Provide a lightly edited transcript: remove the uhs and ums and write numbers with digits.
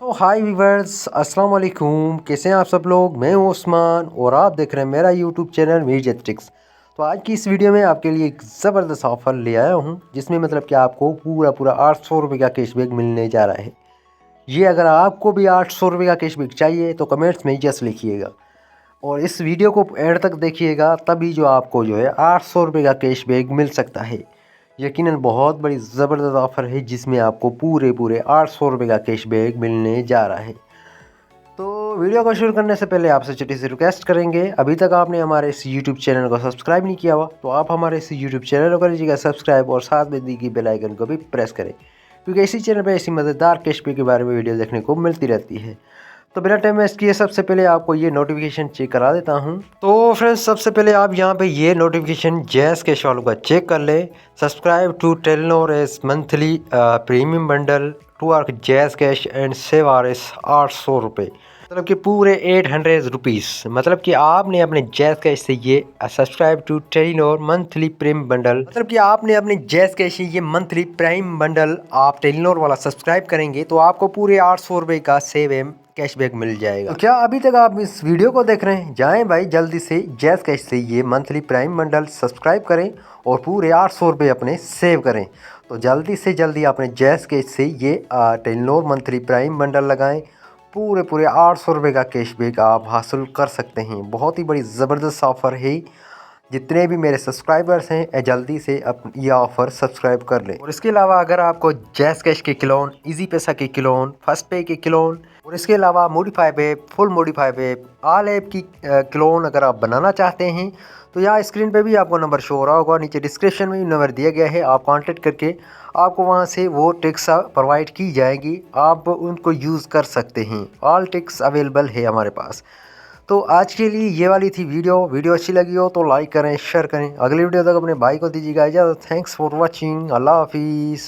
तो हाय वीवर्स, अस्सलाम वालेकुम। कैसे हैं आप सब लोग? मैं हूं उस्मान और आप देख रहे हैं मेरा यूट्यूब चैनल मीरजत ट्रिक्स। तो आज की इस वीडियो में आपके लिए एक ज़बरदस्त ऑफ़र ले आया हूं, जिसमें मतलब कि आपको पूरा 800 रुपये का कैशबैक मिलने जा रहा है। ये अगर आपको भी 800 रुपये का कैशबैक चाहिए तो कमेंट्स में जस्ट लिखिएगा और इस वीडियो को एंड तक देखिएगा, तभी जो आपको जो है 800 रुपये का कैशबैक मिल सकता है। यकीनन बहुत बड़ी ज़बरदस्त ऑफ़र है, जिसमें आपको पूरे 800 रुपये का कैशबैक मिलने जा रहा है। तो वीडियो को शुरू करने से पहले आपसे छोटी सी रिक्वेस्ट करेंगे, अभी तक आपने हमारे इस यूट्यूब चैनल को सब्सक्राइब नहीं किया हुआ तो आप हमारे इस यूट्यूब चैनल को करिएगा सब्सक्राइब और साथ में दी गई बेल आइकन को भी प्रेस करें, क्योंकि इसी चैनल पर ऐसी मज़ेदार कैशबैक के बारे में वीडियो देखने को मिलती रहती है। तो बिना टाइम वेस्ट किए सबसे पहले आपको ये नोटिफिकेशन चेक करा देता हूँ। तो फ्रेंड्स, सबसे पहले आप यहाँ पे ये नोटिफिकेशन जैज़ कैश वालों का चेक कर लें। Subscribe to Telenor's monthly premium bundle to our JazzCash and save R S 800 रुपये, मतलब कि पूरे 800 रुपीज़। मतलब कि आपने अपने जैज़ कैश से ये subscribe to Telenor monthly premium bundle, मतलब कि आपने अपने जैज़ कैश से ये मंथली प्राइम बंडल आप टेलीनॉर वाला सब्सक्राइब करेंगे तो आपको पूरे 800 रुपये का सेव एम कैशबैक मिल जाएगा। तो क्या अभी तक आप इस वीडियो को देख रहे हैं? जाएं भाई जल्दी से जैज़ कैश से ये मंथली प्राइम बंडल सब्सक्राइब करें और पूरे 800 रुपये अपने सेव करें। तो जल्दी से जल्दी अपने जैज़ कैश से ये टेलीनॉर मंथली प्राइम बंडल लगाएं। पूरे 800 रुपये का कैशबैक आप हासिल कर सकते हैं। बहुत ही बड़ी ज़बरदस्त ऑफ़र है। जितने भी मेरे सब्सक्राइबर्स हैं जल्दी से ये ऑफ़र सब्सक्राइब कर लें। और इसके अलावा अगर आपको जैज़ कैश के क्लोन, इजी पैसा के क्लोन, फर्स्ट पे के क्लोन और इसके अलावा modified app, full modified app, all app की क्लोन अगर आप बनाना चाहते हैं तो यहाँ स्क्रीन पे भी आपको नंबर शो हो रहा होगा, नीचे डिस्क्रिप्शन में भी नंबर दिया गया है। आप कांटेक्ट करके आपको वहाँ से वो ट्रिक्स प्रोवाइड की जाएगी, आप उनको यूज़ कर सकते हैं। ऑल ट्रिक्स अवेलेबल है हमारे पास। तो आज के लिए ये वाली थी वीडियो अच्छी लगी हो तो लाइक करें, शेयर करें। अगली वीडियो तक अपने भाई को दीजिएगा इजाज़त। Thanks for watching. अल्लाह हाफिज़।